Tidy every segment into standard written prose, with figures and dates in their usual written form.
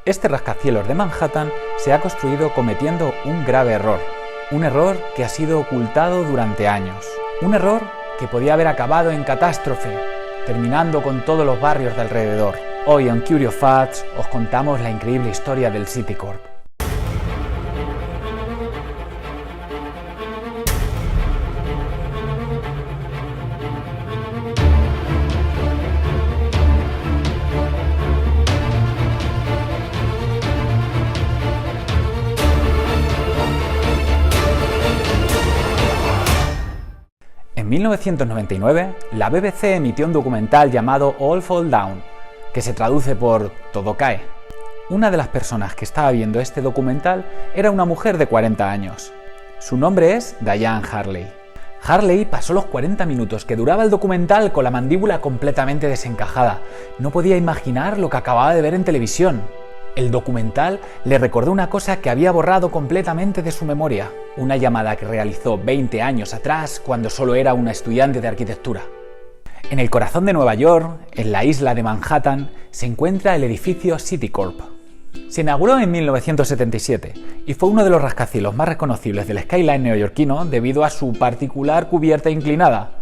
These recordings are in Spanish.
Este rascacielos de Manhattan se ha construido cometiendo un grave error. Un error que ha sido ocultado durante años. Un error que podía haber acabado en catástrofe, terminando con todos los barrios de alrededor. Hoy en Curious Facts os contamos la increíble historia del Citicorp. En 1999, la BBC emitió un documental llamado All Fall Down, que se traduce por Todo cae. Una de las personas que estaba viendo este documental era una mujer de 40 años. Su nombre es Diane Harley. Harley pasó los 40 minutos que duraba el documental con la mandíbula completamente desencajada. No podía imaginar lo que acababa de ver en televisión. El documental le recordó una cosa que había borrado completamente de su memoria, una llamada que realizó 20 años atrás cuando solo era una estudiante de arquitectura. En el corazón de Nueva York, en la isla de Manhattan, se encuentra el edificio Citicorp. Se inauguró en 1977 y fue uno de los rascacielos más reconocibles del skyline neoyorquino debido a su particular cubierta inclinada.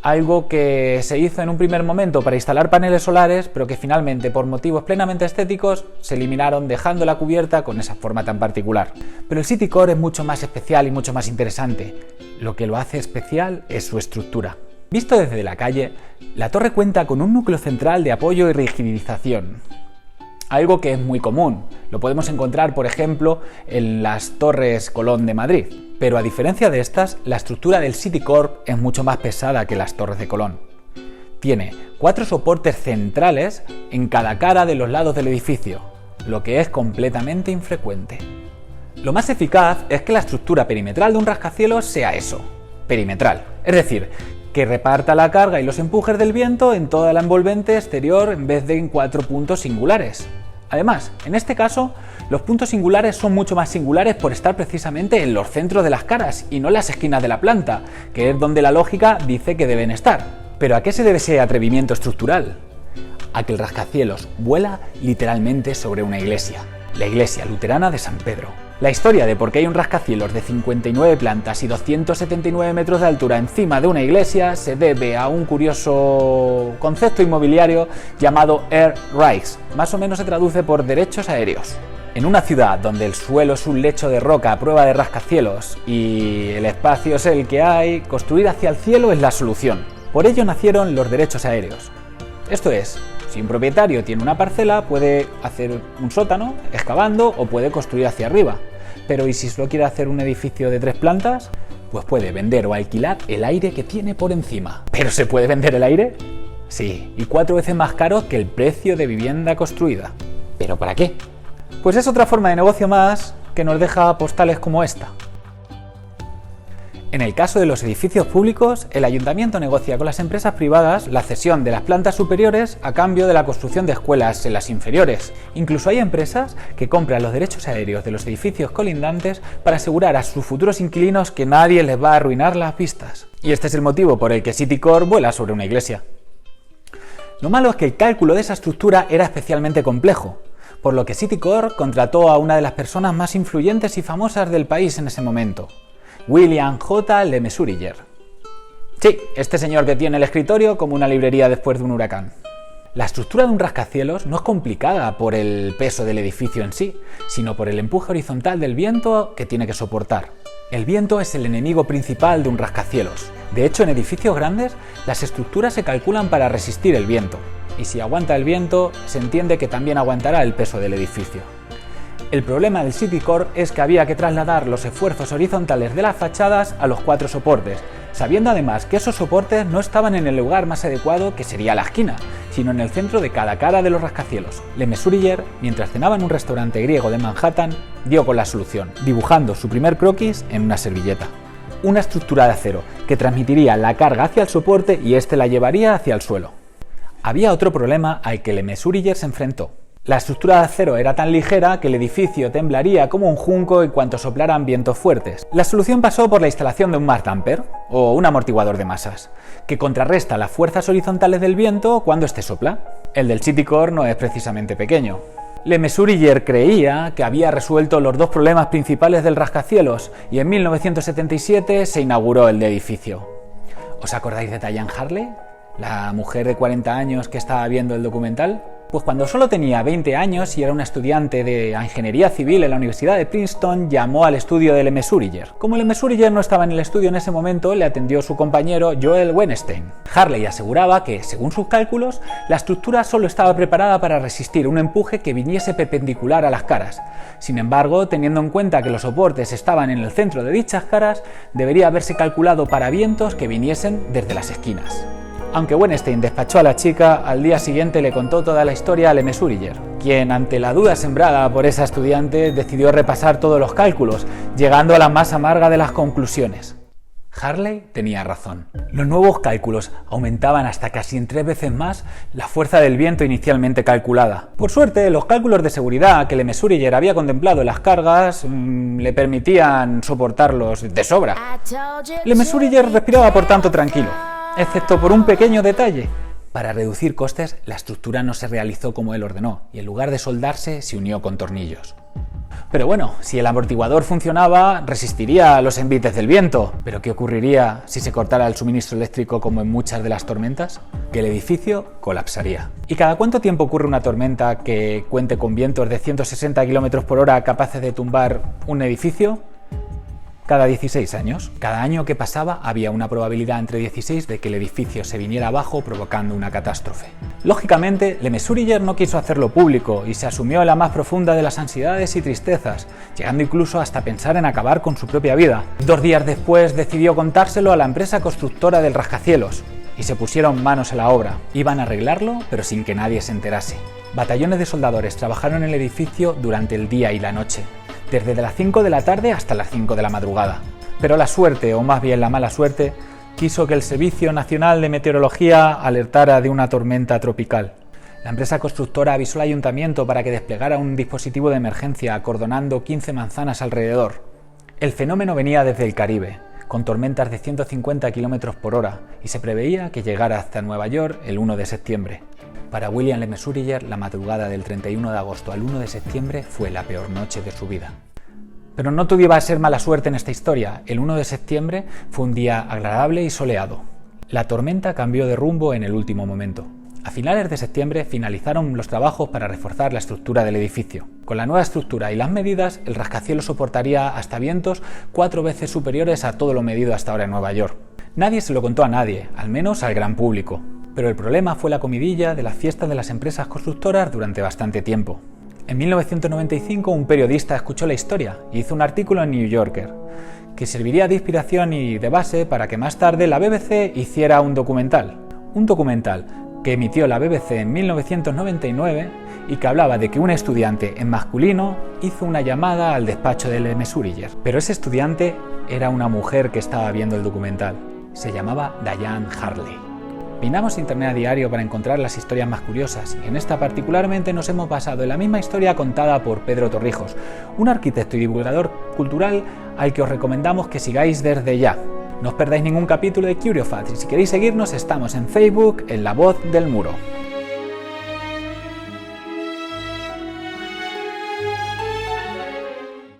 Algo que se hizo en un primer momento para instalar paneles solares, pero que finalmente, por motivos plenamente estéticos, se eliminaron dejando la cubierta con esa forma tan particular. Pero el Citicorp es mucho más especial y mucho más interesante. Lo que lo hace especial es su estructura. Visto desde la calle, la torre cuenta con un núcleo central de apoyo y rigidización. Algo que es muy común. Lo podemos encontrar, por ejemplo, en las Torres Colón de Madrid. Pero a diferencia de estas, la estructura del Citicorp es mucho más pesada que las Torres de Colón. Tiene 4 soportes centrales en cada cara de los lados del edificio, lo que es completamente infrecuente. Lo más eficaz es que la estructura perimetral de un rascacielos sea eso, perimetral. Es decir, que reparta la carga y los empujes del viento en toda la envolvente exterior en vez de en 4 puntos singulares. Además, en este caso, los puntos singulares son mucho más singulares por estar precisamente en los centros de las caras y no en las esquinas de la planta, que es donde la lógica dice que deben estar. ¿Pero a qué se debe ese atrevimiento estructural? A que el rascacielos vuela literalmente sobre una iglesia, la iglesia luterana de San Pedro. La historia de por qué hay un rascacielos de 59 plantas y 279 metros de altura encima de una iglesia se debe a un curioso concepto inmobiliario llamado Air Rights. Más o menos se traduce por derechos aéreos. En una ciudad donde el suelo es un lecho de roca a prueba de rascacielos y el espacio es el que hay, construir hacia el cielo es la solución. Por ello nacieron los derechos aéreos. Esto es, si un propietario tiene una parcela, puede hacer un sótano excavando o puede construir hacia arriba. Pero ¿y si solo quiere hacer un edificio de 3 plantas? Pues puede vender o alquilar el aire que tiene por encima. ¿Pero se puede vender el aire? Sí, y 4 veces más caro que el precio de vivienda construida. ¿Pero para qué? Pues es otra forma de negocio más que nos deja postales como esta. En el caso de los edificios públicos, el ayuntamiento negocia con las empresas privadas la cesión de las plantas superiores a cambio de la construcción de escuelas en las inferiores. Incluso hay empresas que compran los derechos aéreos de los edificios colindantes para asegurar a sus futuros inquilinos que nadie les va a arruinar las vistas. Y este es el motivo por el que Citicorp vuela sobre una iglesia. Lo malo es que el cálculo de esa estructura era especialmente complejo, por lo que Citicorp contrató a una de las personas más influyentes y famosas del país en ese momento, William J. Le Mesurier. Sí, este señor que tiene el escritorio como una librería después de un huracán. La estructura de un rascacielos no es complicada por el peso del edificio en sí, sino por el empuje horizontal del viento que tiene que soportar. El viento es el enemigo principal de un rascacielos. De hecho, en edificios grandes, las estructuras se calculan para resistir el viento. Y si aguanta el viento, se entiende que también aguantará el peso del edificio. El problema del Citicorp es que había que trasladar los esfuerzos horizontales de las fachadas a los 4 soportes, sabiendo además que esos soportes no estaban en el lugar más adecuado, que sería la esquina, sino en el centro de cada cara de los rascacielos. Le Mesurier, mientras cenaba en un restaurante griego de Manhattan, dio con la solución, dibujando su primer croquis en una servilleta. Una estructura de acero que transmitiría la carga hacia el soporte y este la llevaría hacia el suelo. Había otro problema al que Le Mesurier se enfrentó. La estructura de acero era tan ligera que el edificio temblaría como un junco en cuanto soplaran vientos fuertes. La solución pasó por la instalación de un mass damper, o un amortiguador de masas, que contrarresta las fuerzas horizontales del viento cuando éste sopla. El del Citicorp no es precisamente pequeño. Le Mesurier creía que había resuelto los dos problemas principales del rascacielos y en 1977 se inauguró el edificio. ¿Os acordáis de Diane Harley, la mujer de 40 años que estaba viendo el documental? Pues cuando solo tenía 20 años y era una estudiante de ingeniería civil en la Universidad de Princeton, llamó al estudio de Le Mesurier. Como Le Mesurier no estaba en el estudio en ese momento, le atendió su compañero Joel Weinstein. Harley aseguraba que, según sus cálculos, la estructura solo estaba preparada para resistir un empuje que viniese perpendicular a las caras. Sin embargo, teniendo en cuenta que los soportes estaban en el centro de dichas caras, debería haberse calculado para vientos que viniesen desde las esquinas. Aunque Weinstein despachó a la chica, al día siguiente le contó toda la historia a Le Mesurier, quien, ante la duda sembrada por esa estudiante, decidió repasar todos los cálculos, llegando a la más amarga de las conclusiones. Harley tenía razón. Los nuevos cálculos aumentaban hasta casi en 3 veces más la fuerza del viento inicialmente calculada. Por suerte, los cálculos de seguridad que Le Mesurier había contemplado en las cargas le permitían soportarlos de sobra. Le Mesurier respiraba por tanto tranquilo, excepto por un pequeño detalle. Para reducir costes, la estructura no se realizó como él ordenó y en lugar de soldarse, se unió con tornillos. Pero bueno, si el amortiguador funcionaba, resistiría a los envites del viento. ¿Pero qué ocurriría si se cortara el suministro eléctrico como en muchas de las tormentas? Que el edificio colapsaría. ¿Y cada cuánto tiempo ocurre una tormenta que cuente con vientos de 160 km por hora capaces de tumbar un edificio? Cada 16 años. Cada año que pasaba había una probabilidad entre 16 de que el edificio se viniera abajo provocando una catástrofe. Lógicamente, Le Mesurier no quiso hacerlo público y se asumió en la más profunda de las ansiedades y tristezas, llegando incluso hasta pensar en acabar con su propia vida. 2 días después decidió contárselo a la empresa constructora del rascacielos y se pusieron manos a la obra. Iban a arreglarlo, pero sin que nadie se enterase. Batallones de soldadores trabajaron en el edificio durante el día y la noche, desde las 5 de la tarde hasta las 5 de la madrugada. Pero la suerte, o más bien la mala suerte, quiso que el Servicio Nacional de Meteorología alertara de una tormenta tropical. La empresa constructora avisó al ayuntamiento para que desplegara un dispositivo de emergencia acordonando 15 manzanas alrededor. El fenómeno venía desde el Caribe, con tormentas de 150 km por hora, y se preveía que llegara hasta Nueva York el 1 de septiembre. Para William Le Mesurier, la madrugada del 31 de agosto al 1 de septiembre fue la peor noche de su vida. Pero no todo iba a ser mala suerte en esta historia. El 1 de septiembre fue un día agradable y soleado. La tormenta cambió de rumbo en el último momento. A finales de septiembre finalizaron los trabajos para reforzar la estructura del edificio. Con la nueva estructura y las medidas, el rascacielos soportaría hasta vientos 4 veces superiores a todo lo medido hasta ahora en Nueva York. Nadie se lo contó a nadie, al menos al gran público. Pero el problema fue la comidilla de las fiestas de las empresas constructoras durante bastante tiempo. En 1995 un periodista escuchó la historia y hizo un artículo en New Yorker, que serviría de inspiración y de base para que más tarde la BBC hiciera un documental. Un documental que emitió la BBC en 1999 y que hablaba de que un estudiante en masculino hizo una llamada al despacho de Le Mesurier. Pero ese estudiante era una mujer que estaba viendo el documental. Se llamaba Diane Harley. Minamos internet a diario para encontrar las historias más curiosas y en esta particularmente nos hemos basado en la misma historia contada por Pedro Torrijos, un arquitecto y divulgador cultural al que os recomendamos que sigáis desde ya. No os perdáis ningún capítulo de CurioFacts y si queréis seguirnos estamos en Facebook en La Voz del Muro.